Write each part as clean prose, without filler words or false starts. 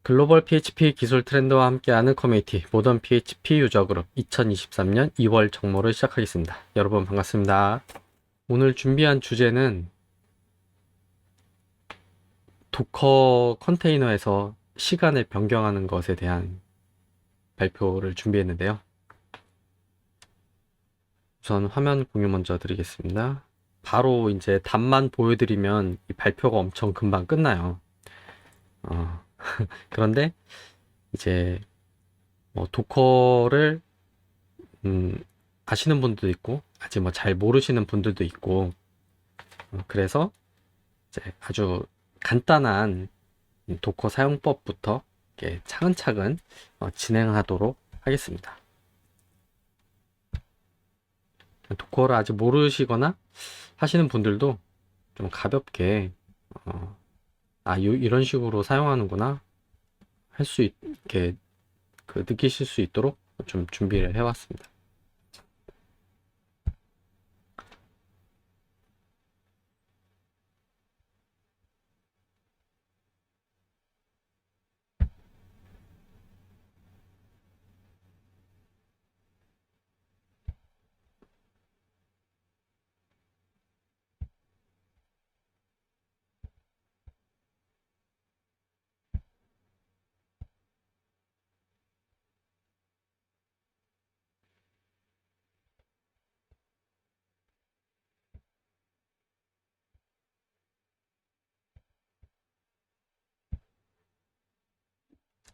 글로벌 PHP 기술 트렌드와 함께하는 커뮤니티 모던 PHP 유저 그룹 2023년 2월 정모를 시작하겠습니다. 여러분 반갑습니다. 오늘 준비한 주제는 도커 컨테이너에서 시간을 변경하는 것에 대한 발표를 준비했는데요. 우선 화면 공유 먼저 드리겠습니다. 바로 이제 답만 보여드리면 이 발표가 엄청 금방 끝나요. 그런데 이제 도커를 아시는 분들도 있고 아직 잘 모르시는 분들도 있고 그래서 이제 아주 간단한 도커 사용법부터 이렇게 차근차근 진행하도록 하겠습니다. 도커를 아직 모르시거나 하시는 분들도 좀 가볍게 이런 식으로 사용하는구나 할 수 있게 느끼실 수 있도록 좀 준비를 해왔습니다.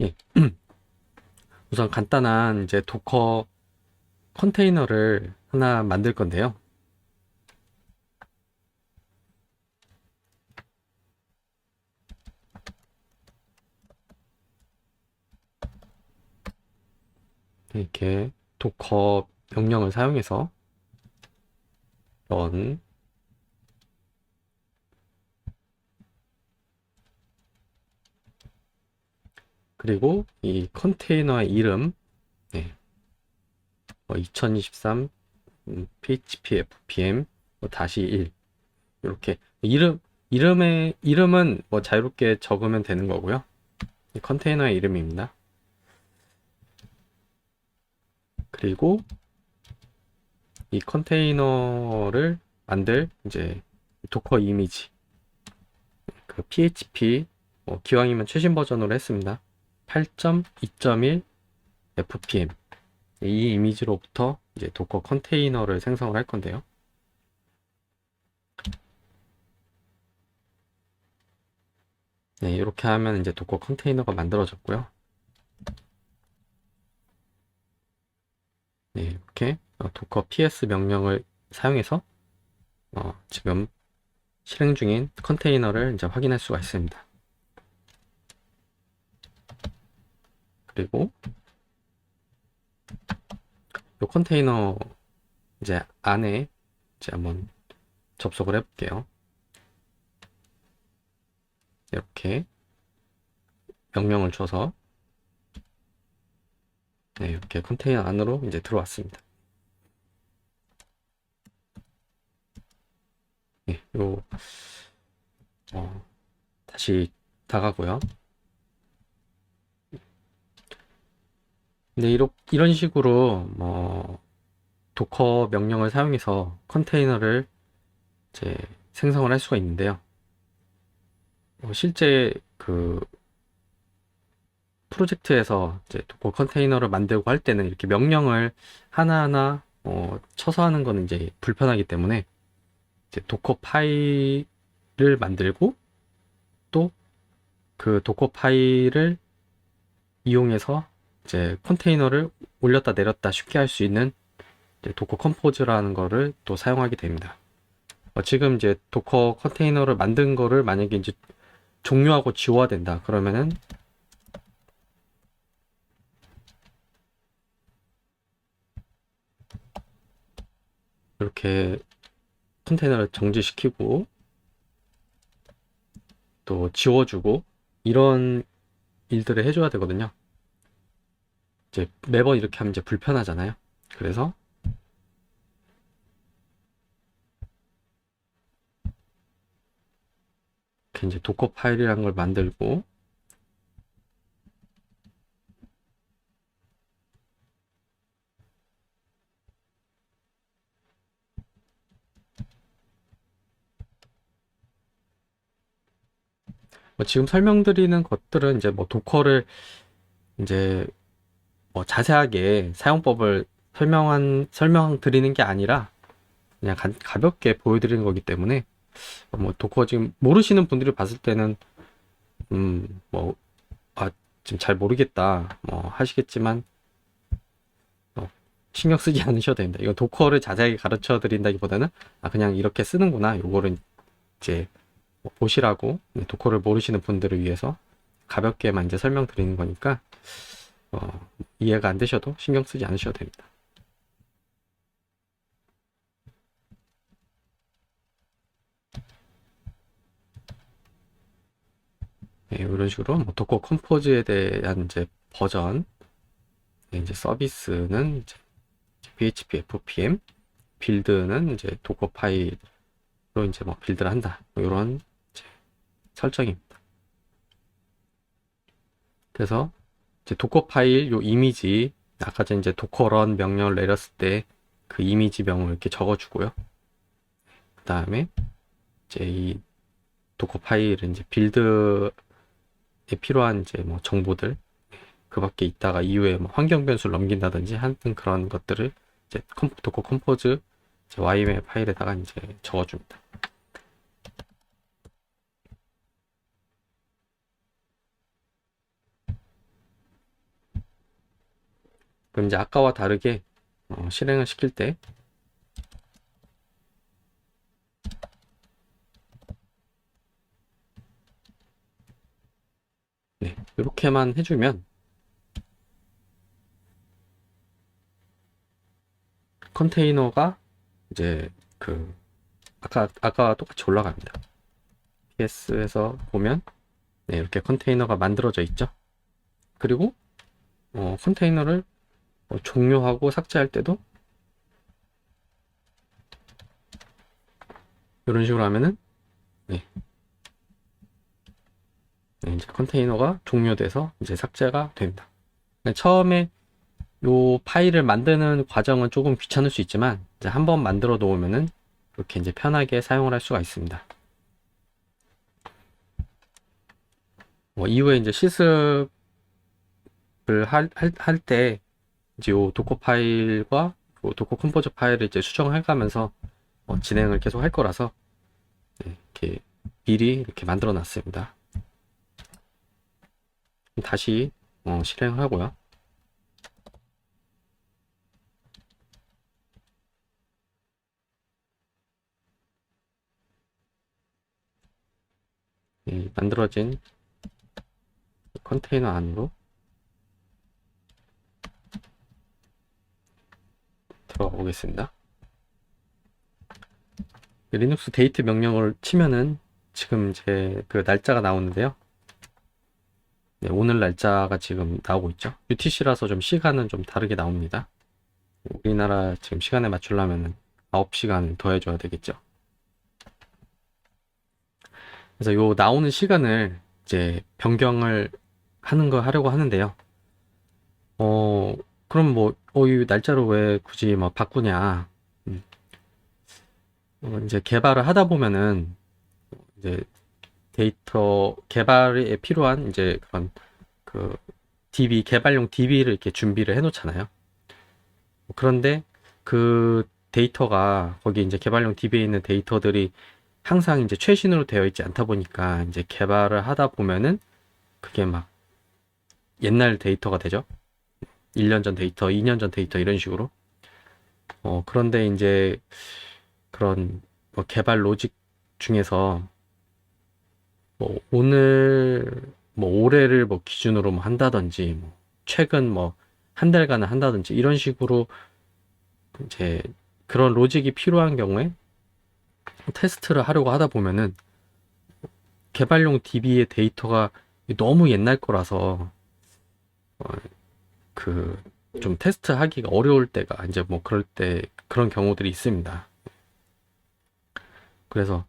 예. 우선 간단한 이제 도커 컨테이너를 하나 만들 건데요. 이렇게 도커 명령을 사용해서 run 그리고 이 컨테이너의 이름 2023 PHP FPM -1 이렇게 이름은 자유롭게 적으면 되는 거고요. 이 컨테이너의 이름입니다. 그리고 이 컨테이너를 만들 이제 도커 이미지 PHP 기왕이면 최신 버전으로 했습니다. 8.2.1 FPM 이 이미지로부터 이제 도커 컨테이너를 생성을 할 건데요. 네, 이렇게 하면 이제 도커 컨테이너가 만들어졌고요. 네, 이렇게 도커 ps 명령을 사용해서 지금 실행 중인 컨테이너를 이제 확인할 수가 있습니다. 그리고 이 컨테이너 이제 안에 이제 한번 접속을 해볼게요. 이렇게 명령을 줘서 네, 이렇게 컨테이너 안으로 이제 들어왔습니다. 네, 다시 나가고요. 근데 이런 식으로 도커 명령을 사용해서 컨테이너를 이제 생성을 할 수가 있는데요. 실제 프로젝트에서 이제 도커 컨테이너를 만들고 할 때는 이렇게 명령을 하나하나 쳐서 하는 거는 이제 불편하기 때문에 이제 도커 파일을 만들고 또 그 도커 파일을 이용해서 이제 컨테이너를 올렸다 내렸다 쉽게 할 수 있는 도커 컴포즈라는 거를 또 사용하게 됩니다. 지금 이제 도커 컨테이너를 만든 거를 만약에 이제 종료하고 지워야 된다 그러면은 이렇게 컨테이너를 정지시키고 또 지워주고 이런 일들을 해줘야 되거든요. 이제 매번 이렇게 하면 이제 불편하잖아요. 그래서 이렇게 이제 도커 파일이라는 걸 만들고 뭐 지금 설명드리는 것들은 이제 뭐 도커를 이제 뭐 자세하게 사용법을 설명드리는 게 아니라 그냥 가볍게 보여드리는 거기 때문에 뭐 도커 지금 모르시는 분들이 봤을 때는 뭐 지금 잘 모르겠다 뭐 하시겠지만 신경 쓰지 않으셔도 됩니다. 이거 도커를 자세하게 가르쳐 드린다기보다는 그냥 이렇게 쓰는구나 요거를 이제 뭐 보시라고 도커를 모르시는 분들을 위해서 가볍게만 이제 설명드리는 거니까 이해가 안 되셔도 신경 쓰지 않으셔도 됩니다. 네, 이런 식으로 뭐 도커 컴포즈에 대한 이제 버전, 이제 서비스는 이제 PHP FPM, 빌드는 이제 도커 파일로 이제 뭐 빌드를 한다. 이런 설정입니다. 그래서 이제 도커 파일 요 이미지 아까 전에 이제 도커런 명령을 내렸을 때 그 이미지명을 이렇게 적어주고요. 그 다음에 이제 이 도커 파일은 이제 빌드에 필요한 이제 뭐 정보들 그 밖에 있다가 이후에 뭐 환경 변수를 넘긴다든지 하는 그런 것들을 이제 도커 컴포즈 YML 파일에다가 이제 적어줍니다. 그럼 이제 아까와 다르게 실행을 시킬 때 네, 이렇게만 해주면 컨테이너가 이제 그 아까 똑같이 올라갑니다. PS에서 보면 네, 이렇게 컨테이너가 만들어져 있죠. 그리고 컨테이너를 종료하고 삭제할 때도 이런 식으로 하면은 네, 이제 컨테이너가 종료돼서 이제 삭제가 됩니다. 처음에 요 파일을 만드는 과정은 조금 귀찮을 수 있지만 이제 한번 만들어 놓으면은 이렇게 이제 편하게 사용을 할 수가 있습니다. 이후에 이제 실습을 할 때 이제 요 도커 파일과 요 도커 컴포즈 파일을 이제 수정해 가면서 진행을 계속 할 거라서 이렇게 미리 이렇게 만들어 놨습니다. 다시 실행을 하고요. 이 만들어진 컨테이너 안으로 들어가 보겠습니다. 리눅스 데이트 명령을 치면은 지금 이제 그 날짜가 나오는데요. 네, 오늘 날짜가 지금 나오고 있죠. UTC라서 좀 시간은 좀 다르게 나옵니다. 우리나라 지금 시간에 맞추려면 9시간 더 해줘야 되겠죠. 그래서 요 나오는 시간을 이제 변경을 하려고 하는데요. 그럼 뭐, 이 날짜를 왜 굳이 뭐 바꾸냐. 이제 개발을 하다 보면은 이제 데이터 개발에 필요한 이제 그런 그 개발용 DB를 이렇게 준비를 해 놓잖아요. 그런데 그 데이터가 거기 이제 개발용 DB에 있는 데이터들이 항상 이제 최신으로 되어 있지 않다 보니까 이제 개발을 하다 보면은 그게 막 옛날 데이터가 되죠. 1년 전 데이터, 2년 전 데이터 이런 식으로. 그런데 이제 그런 뭐 개발 로직 중에서 뭐 올해를 뭐 기준으로 뭐 한다든지 뭐 최근 뭐 한 달간은 한다든지 이런 식으로 이제 그런 로직이 필요한 경우에 테스트를 하려고 하다 보면은 개발용 DB의 데이터가 너무 옛날 거라서 그 좀 테스트 하기가 어려울 때가 이제 뭐 그럴 때 그런 경우들이 있습니다. 그래서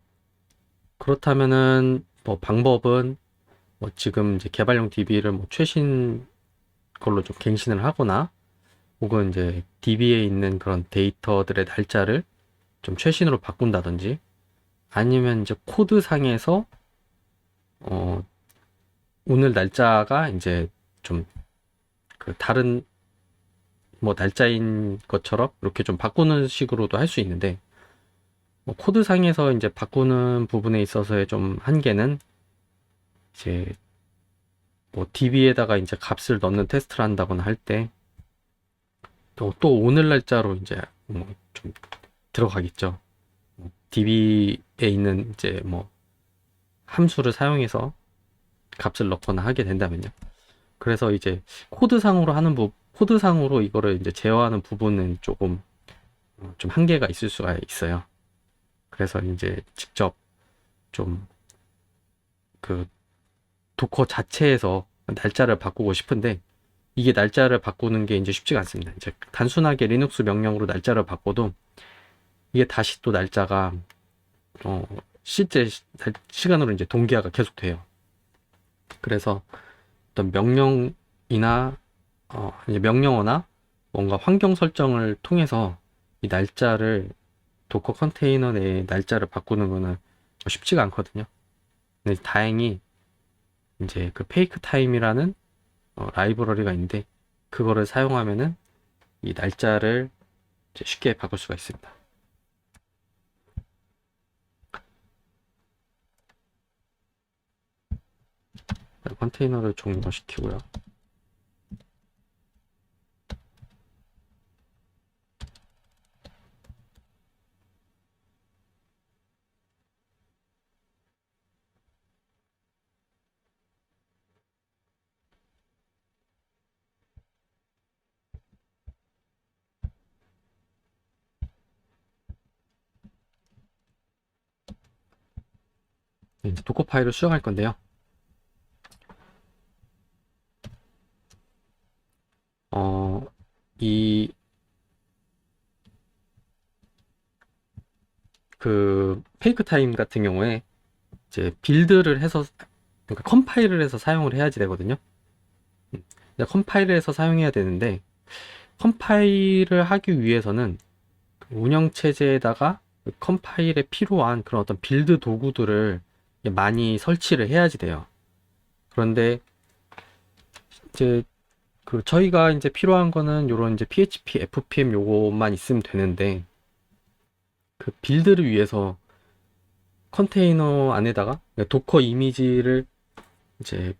그렇다면은 뭐 방법은 뭐 지금 이제 개발용 DB를 뭐 최신 걸로 좀 갱신을 하거나 혹은 이제 DB에 있는 그런 데이터들의 날짜를 좀 최신으로 바꾼다든지 아니면 이제 코드 상에서 오늘 날짜가 이제 좀 그 다른 뭐 날짜인 것처럼 이렇게 좀 바꾸는 식으로도 할 수 있는데, 뭐 코드상에서 이제 바꾸는 부분에 있어서의 좀 한계는 이제 뭐 DB에다가 이제 값을 넣는 테스트를 한다거나 할 때 또 오늘 날짜로 이제 뭐 좀 들어가겠죠. DB에 있는 이제 뭐 함수를 사용해서 값을 넣거나 하게 된다면요. 그래서 이제 코드상으로 이거를 이제 제어하는 부분은 조금 좀 한계가 있을 수가 있어요. 그래서 이제 직접 좀 그 도커 자체에서 날짜를 바꾸고 싶은데, 이게 날짜를 바꾸는 게 이제 쉽지가 않습니다. 이제 단순하게 리눅스 명령으로 날짜를 바꿔도 이게 다시 또 날짜가 실제 시간으로 이제 동기화가 계속 돼요. 그래서 어떤 명령이나 이제 명령어나 뭔가 환경 설정을 통해서 이 날짜를 도커 컨테이너 내에 날짜를 바꾸는 거는 쉽지가 않거든요. 근데 다행히 이제 그 페이크 타임이라는 라이브러리가 있는데, 그거를 사용하면은 이 날짜를 이제 쉽게 바꿀 수가 있습니다. 컨테이너를 종료시키고요. 이제 도커 파일을 수정할 건데요. 이 그 페이크 타임 같은 경우에 이제 빌드를 해서, 그러니까 컴파일을 해서 사용을 해야지 되거든요. 컴파일을 해서 사용해야 되는데, 컴파일을 하기 위해서는 운영체제에다가 컴파일에 필요한 그런 어떤 빌드 도구들을 많이 설치를 해야지 돼요. 그런데 이제 저희가 이제 필요한 거는 요런 이제 PHP, FPM 요것만 있으면 되는데, 그 빌드를 위해서 컨테이너 안에다가 도커 이미지를 이제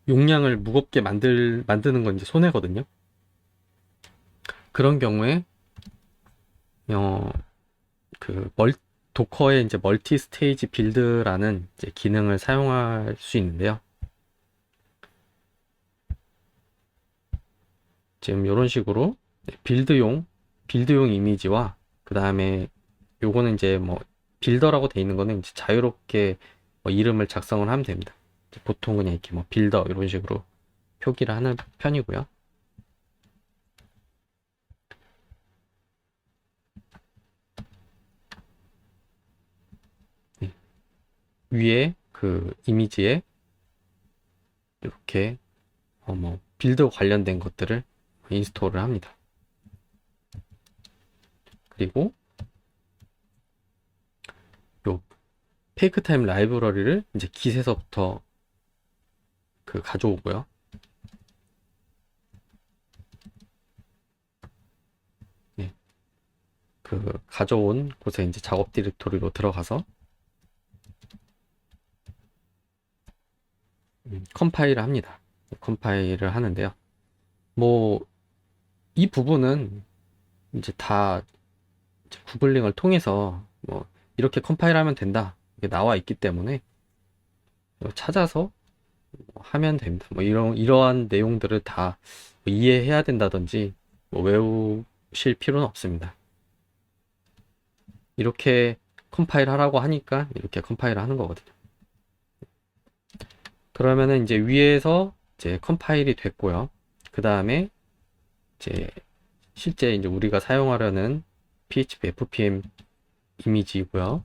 용량을 무겁게 만드는 건 이제 손해거든요. 그런 경우에 어, 그 도커의 이제 멀티 스테이지 빌드라는 이제 기능을 사용할 수 있는데요. 지금 이런 식으로 빌드용 이미지와, 그 다음에 요거는 이제 뭐 빌더라고 돼 있는 거는 이제 자유롭게 뭐 이름을 작성을 하면 됩니다. 보통 그냥 이렇게 뭐 빌더 이런 식으로 표기를 하는 편이고요. 네. 위에 그 이미지에 이렇게 뭐 빌드 관련된 것들을 인스톨을 합니다. 그리고 요 페이크 타임 라이브러리를 이제 깃에서부터 그 가져오고요. 네. 그 가져온 곳에 이제 작업 디렉토리로 들어가서 컴파일을 합니다. 컴파일을 하는데요. 뭐 이 부분은 이제 다 이제 구글링을 통해서 뭐 이렇게 컴파일하면 된다, 이게 나와 있기 때문에 찾아서 하면 됩니다. 뭐 이러한 내용들을 다 이해해야 된다든지 뭐 외우실 필요는 없습니다. 이렇게 컴파일 하라고 하니까 이렇게 컴파일을 하는 거거든요. 그러면은 이제 위에서 이제 컴파일이 됐고요. 그 다음에 이제 실제 이제 우리가 사용하려는 PHP FPM 이미지고요.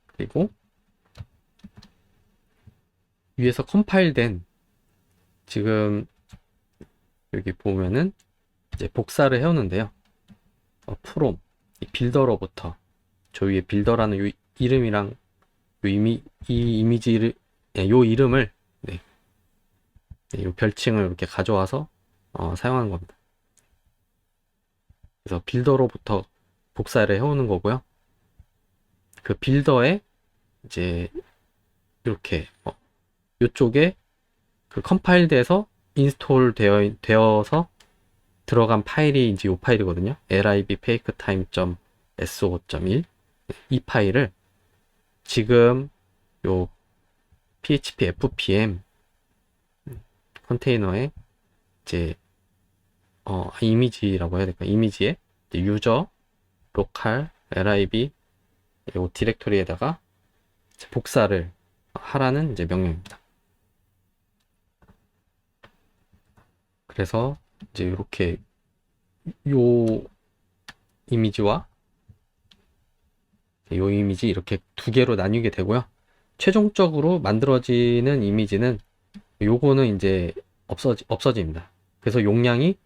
그리고 위에서 컴파일된, 지금 여기 보면은 이제 복사를 해오는데요. 프롬 이 빌더로부터 저 위에 빌더라는 이 이름이랑 이 이미지를, 요 이름을 이 별칭을 이렇게 가져와서 사용하는 겁니다. 그래서 빌더로부터 복사를 해오는 거고요. 그 빌더에 이제 이렇게 이쪽에 그 컴파일돼서 인스톨 되어서 들어간 파일이 이제 이 파일이거든요. libFakeTime.so.1 이 파일을 지금 요 PHP FPM 컨테이너에 이제 이미지라고 해야 될까? 이미지에 유저 로컬 lib 요 디렉토리에다가 복사를 하라는 이제 명령입니다. 그래서 이제 이렇게 요 이미지와 요 이미지 이렇게 두 개로 나뉘게 되고요. 최종적으로 만들어지는 이미지는 요거는 이제 없어집니다. 그래서 용량이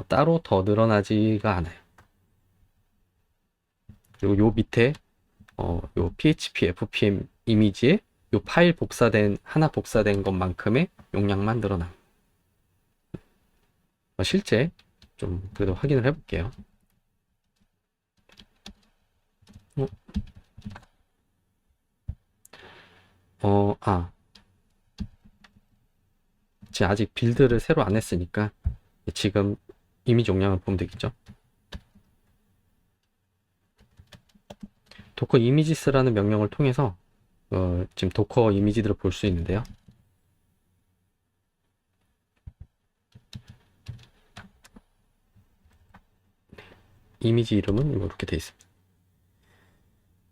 따로 더 늘어나지가 않아요. 그리고 요 밑에 요 PHP FPM 이미지에 요 파일 하나 복사된 것만큼의 용량만 늘어납니다. 실제 좀 그래도 확인을 해볼게요. 제가 아직 빌드를 새로 안 했으니까 지금 이미지 용량을 보면 되겠죠. 도커 이미지스라는 명령을 통해서 지금 도커 이미지들을 볼 수 있는데요. 이미지 이름은 이렇게 되어 있습니다.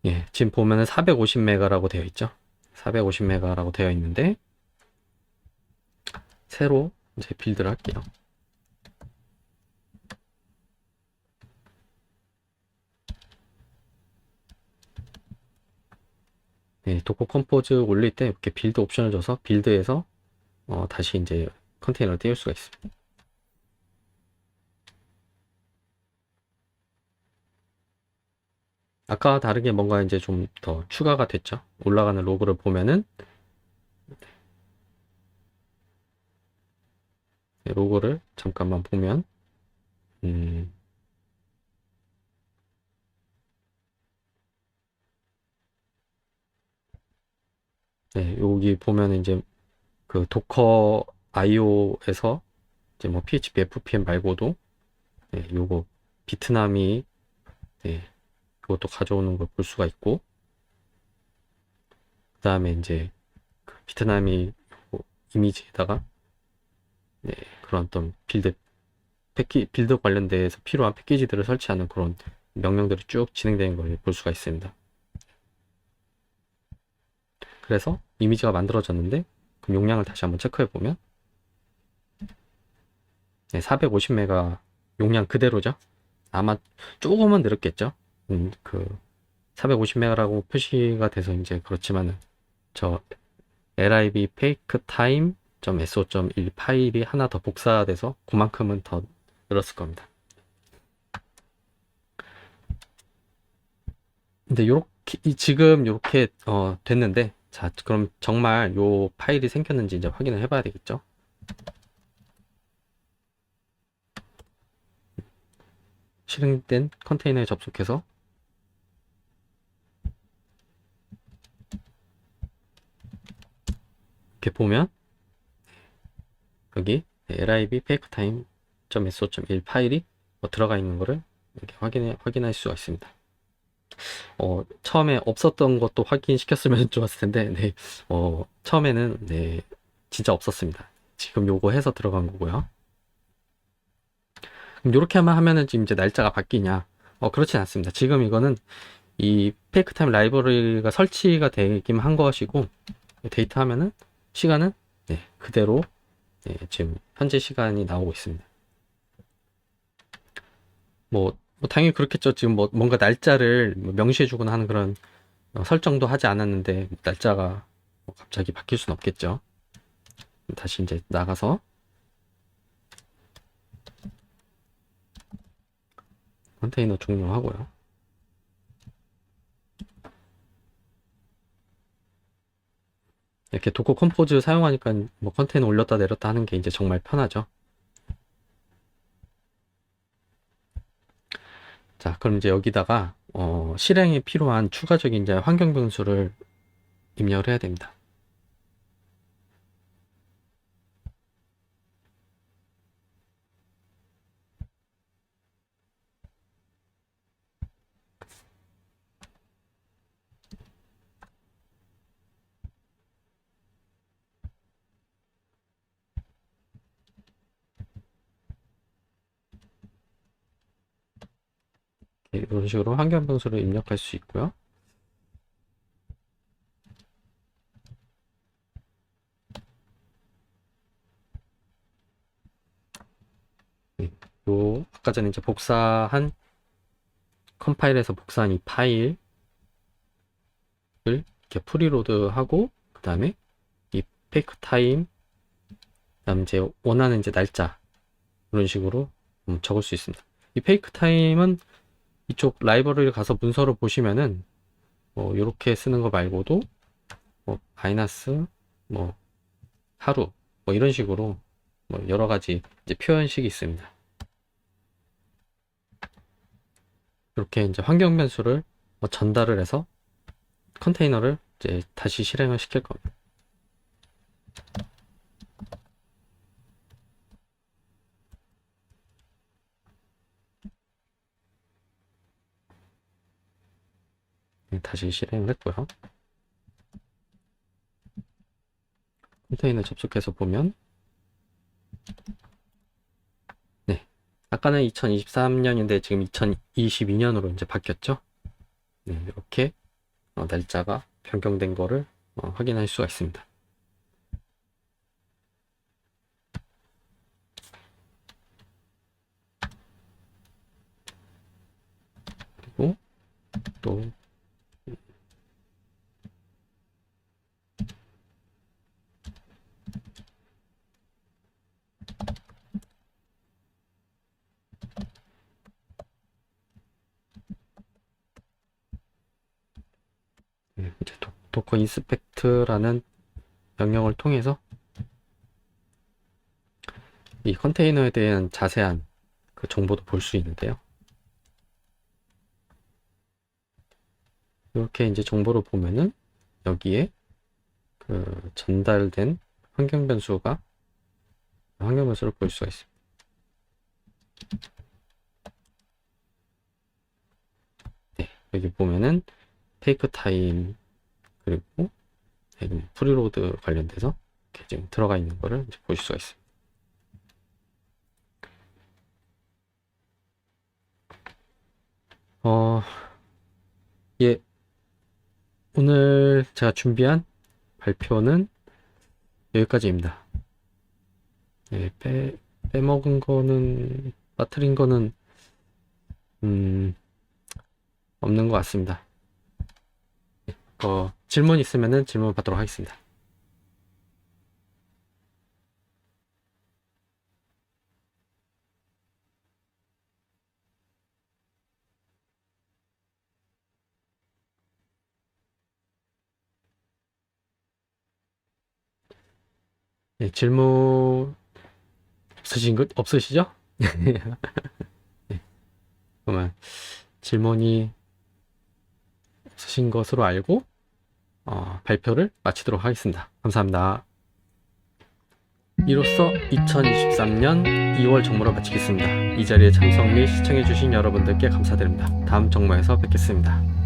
예, 지금 보면은 450메가라고 되어 있죠. 450메가라고 되어 있는데 새로 이제 빌드를 할게요. 네, 도커 컴포즈 올릴 때 이렇게 빌드 옵션을 줘서 빌드에서 다시 이제 컨테이너를 띄울 수가 있습니다. 아까와 다르게 뭔가 이제 좀 더 추가가 됐죠. 올라가는 로그를 보면은 로고를 잠깐만 보면 네, 여기 보면 이제 그 도커 IO에서 이제 뭐 PHP FPM 말고도 네, 요거 비트남이 네, 이것도 가져오는 걸 볼 수가 있고 그 다음에 이제 그 비트남이 이미지에다가 네, 그런 어떤 빌드 관련돼서 필요한 패키지들을 설치하는 그런 명령들이 쭉 진행되는 걸 볼 수가 있습니다. 그래서 이미지가 만들어졌는데 그럼 용량을 다시 한번 체크해 보면 네, 450메가 용량 그대로죠. 아마 조금은 늘었겠죠. 그 450메가라고 표시가 돼서 이제 그렇지만은 저 lib faketime.so.1 파일이 하나 더 복사돼서 그만큼은 더 늘었을 겁니다. 근데 요렇게 지금 요렇게 됐는데 자 그럼 정말 요 파일이 생겼는지 이제 확인을 해봐야 되겠죠. 실행된 컨테이너에 접속해서 이렇게 보면 여기 lib faketime.so.1 파일이 들어가 있는 거를 이렇게 확인할 수가 있습니다. 처음에 없었던 것도 확인시켰으면 좋았을 텐데, 네, 처음에는, 네, 진짜 없었습니다. 지금 요거 해서 들어간 거고요. 그럼 요렇게만 하면은 지금 이제 날짜가 바뀌냐? 그렇진 않습니다. 지금 이거는 이 페이크타임 라이브러리가 설치가 되긴 한 것이고, 데이터 하면은 시간은, 네, 그대로, 네, 지금 현재 시간이 나오고 있습니다. 뭐 당연히 그렇겠죠. 지금 뭔가 날짜를 명시해 주거나 하는 그런 설정도 하지 않았는데 날짜가 갑자기 바뀔 수는 없겠죠. 다시 이제 나가서 컨테이너 종료하고요. 이렇게 도커 컴포즈 사용하니까 뭐 컨테이너 올렸다 내렸다 하는 게 이제 정말 편하죠. 자, 그럼 이제 여기다가 실행에 필요한 추가적인 이제 환경 변수를 입력을 해야 됩니다. 이런 식으로 환경 변수를 입력할 수 있고요. 아까 전에 이제 컴파일해서 복사한 이 파일을 이렇게 프리로드하고, 그 다음에 이 페이크 타임, 그 다음 이제 원하는 이제 날짜, 이런 식으로 적을 수 있습니다. 이 페이크 타임은 이쪽 라이브러리를 가서 문서로 보시면은 이렇게 쓰는 거 말고도 마이너스 하루 이런 식으로 여러 가지 이제 표현식이 있습니다. 이렇게 이제 환경 변수를 전달을 해서 컨테이너를 이제 다시 실행을 시킬 겁니다. 다시 실행을 했고요. 컨테이너 접속해서 보면, 네, 아까는 2023년인데 지금 2022년으로 이제 바뀌었죠. 네, 이렇게 날짜가 변경된 거를 확인할 수가 있습니다. 그리고 또 이제 도커 인스펙트라는 명령을 통해서 이 컨테이너에 대한 자세한 그 정보도 볼 수 있는데요. 이렇게 이제 정보를 보면은 여기에 그 전달된 환경 변수를 볼 수가 있습니다. 네, 여기 보면은 페이크 타임, 그리고 프리로드 관련돼서 이렇게 지금 들어가 있는 거를 이제 보실 수가 있습니다. 예, 오늘 제가 준비한 발표는 여기까지입니다. 예, 빼먹은 거는, 빠뜨린 거는 없는 것 같습니다. 질문 있으면은 질문 받도록 하겠습니다. 네, 질문 없으시죠? 네, 그러면 질문이 없으신 것으로 알고 발표를 마치도록 하겠습니다. 감사합니다. 이로써 2023년 2월 정모를 마치겠습니다. 이 자리에 참석 및 시청해주신 여러분들께 감사드립니다. 다음 정모에서 뵙겠습니다.